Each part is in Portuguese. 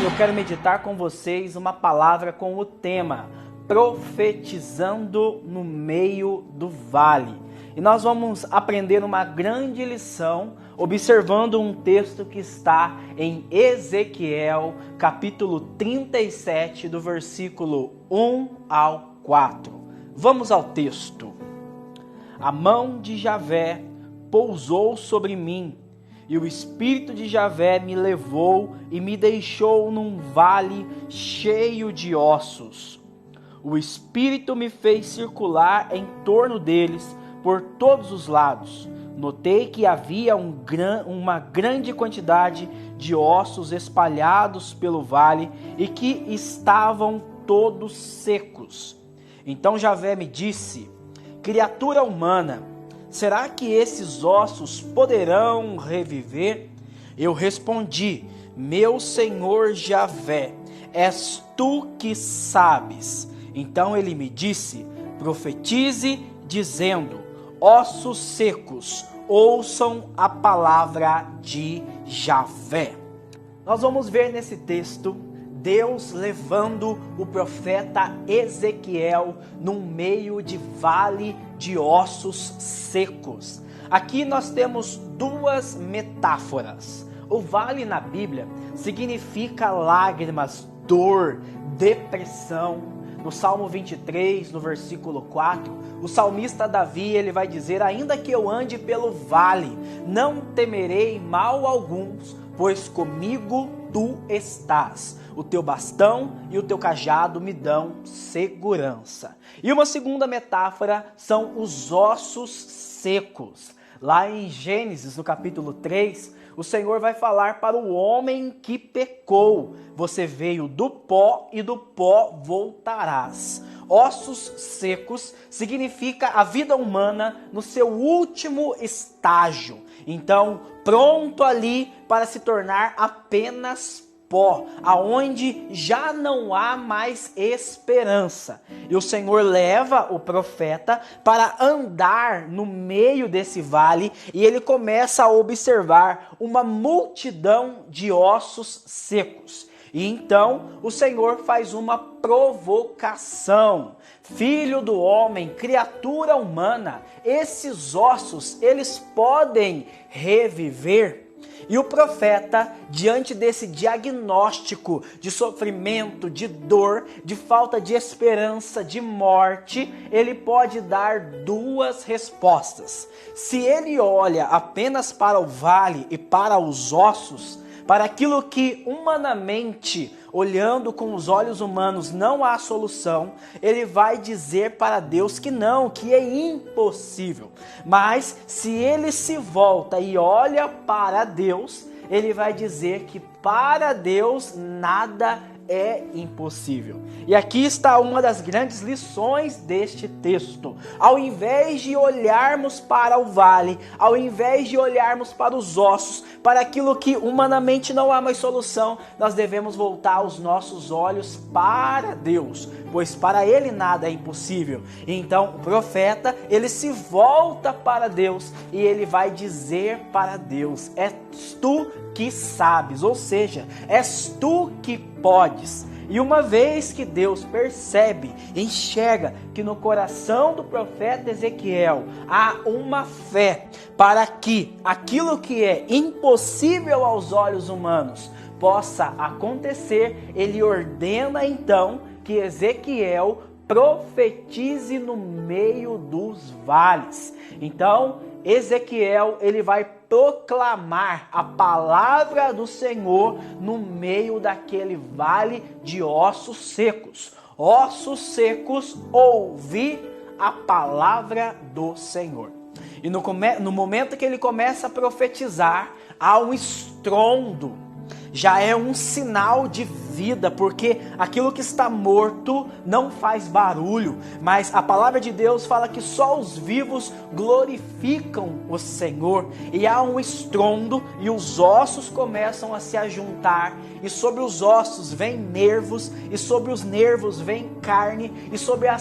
eu quero meditar com vocês uma palavra com o tema Profetizando no meio do vale. E nós vamos aprender uma grande lição observando um texto que está em Ezequiel, capítulo 37, do versículo 1 ao 4. Vamos ao texto. A mão de Javé pousou sobre mim, e o Espírito de Javé me levou e me deixou num vale cheio de ossos. O Espírito me fez circular em torno deles por todos os lados. Notei que havia uma grande quantidade de ossos espalhados pelo vale e que estavam todos secos. Então Javé me disse: criatura humana, será que esses ossos poderão reviver? Eu respondi: meu Senhor Javé, és tu que sabes. Então ele me disse: profetize dizendo: ossos secos, ouçam a palavra de Javé. Nós vamos ver nesse texto Deus levando o profeta Ezequiel num meio de vale de ossos secos. Aqui nós temos duas metáforas. O vale na Bíblia significa lágrimas, dor, depressão. No Salmo 23, no versículo 4, o salmista Davi ele vai dizer: ainda que eu ande pelo vale, não temerei mal algum, pois comigo tu estás. O teu bastão e o teu cajado me dão segurança. E uma segunda metáfora são os ossos secos. Lá em Gênesis, no capítulo 3, o Senhor vai falar para o homem que pecou: você veio do pó e do pó voltarás. Ossos secos significa a vida humana no seu último estágio. Então, pronto ali para se tornar apenas pó, aonde já não há mais esperança. E o Senhor leva o profeta para andar no meio desse vale e ele começa a observar uma multidão de ossos secos. E então o Senhor faz uma provocação: filho do homem, criatura humana, esses ossos, eles podem reviver? E o profeta, diante desse diagnóstico de sofrimento, de dor, de falta de esperança, de morte, ele pode dar duas respostas. Se ele olha apenas para o vale e para os ossos, para aquilo que humanamente, olhando com os olhos humanos, não há solução, ele vai dizer para Deus que não, que é impossível. Mas se ele se volta e olha para Deus, ele vai dizer que para Deus nada é impossível. E aqui está uma das grandes lições deste texto. Ao invés de olharmos para o vale, ao invés de olharmos para os ossos, para aquilo que humanamente não há mais solução, nós devemos voltar os nossos olhos para Deus, pois para Ele nada é impossível. Então o profeta, ele se volta para Deus e ele vai dizer para Deus: és tu que sabes, ou seja, és tu que podes. E uma vez que Deus percebe, enxerga que no coração do profeta Ezequiel há uma fé para que aquilo que é impossível aos olhos humanos possa acontecer, ele ordena então que Ezequiel profetize no meio dos vales. Então, Ezequiel, ele vai proclamar a palavra do Senhor no meio daquele vale de ossos secos. Ossos secos, ouvi a palavra do Senhor. E no momento que ele começa a profetizar, há um estrondo. Já é um sinal de vida, porque aquilo que está morto não faz barulho, mas a palavra de Deus fala que só os vivos glorificam o Senhor, e há um estrondo e os ossos começam a se ajuntar, e sobre os ossos vem nervos, e sobre os nervos vem carne, e sobre a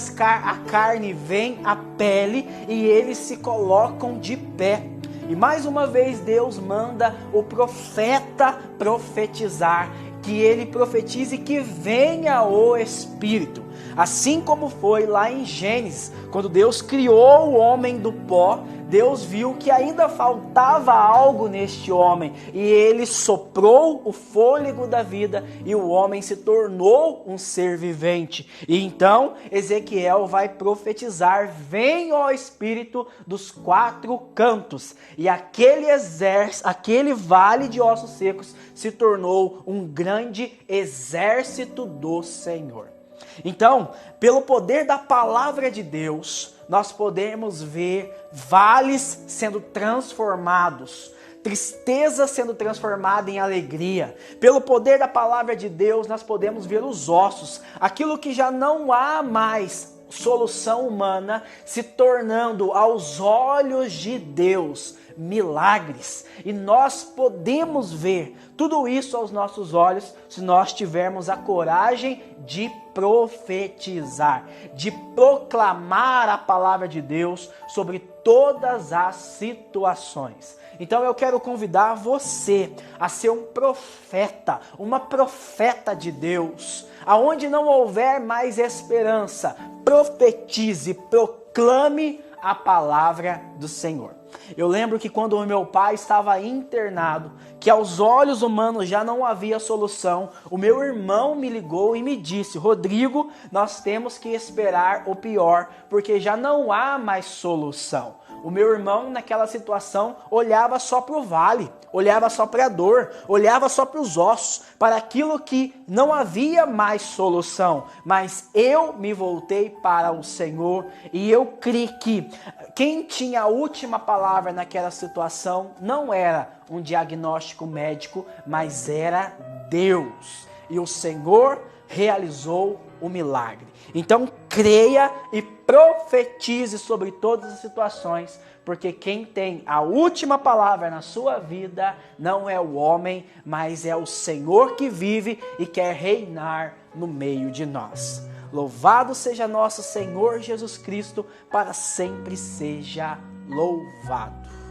carne vem a pele, e eles se colocam de pé. E mais uma vez Deus manda o profeta profetizar que ele profetize que venha o Espírito. Assim como foi lá em Gênesis, quando Deus criou o homem do pó, Deus viu que ainda faltava algo neste homem e ele soprou o fôlego da vida e o homem se tornou um ser vivente. E então Ezequiel vai profetizar: vem, ó Espírito dos quatro cantos. E aquele vale de ossos secos se tornou um grande exército do Senhor. Então, pelo poder da palavra de Deus, nós podemos ver vales sendo transformados, tristeza sendo transformada em alegria. Pelo poder da palavra de Deus, nós podemos ver os ossos, aquilo que já não há mais solução humana, se tornando aos olhos de Deus milagres. E nós podemos ver tudo isso aos nossos olhos se nós tivermos a coragem de profetizar, de proclamar a palavra de Deus sobre todas as situações. Então eu quero convidar você a ser um profeta, uma profeta de Deus. Aonde não houver mais esperança, profetize, proclame a palavra do Senhor. Eu lembro que quando o meu pai estava internado, que aos olhos humanos já não havia solução, o meu irmão me ligou e me disse: Rodrigo, nós temos que esperar o pior, porque já não há mais solução. O meu irmão, naquela situação, olhava só para o vale, olhava só para a dor, olhava só para os ossos, para aquilo que não havia mais solução. Mas eu me voltei para o Senhor e eu creio que quem tinha a última palavra naquela situação não era um diagnóstico médico, mas era Deus. E o Senhor realizou o milagre. Então creia e profetize sobre todas as situações, porque quem tem a última palavra na sua vida não é o homem, mas é o Senhor que vive e quer reinar no meio de nós. Louvado seja nosso Senhor Jesus Cristo, para sempre seja louvado.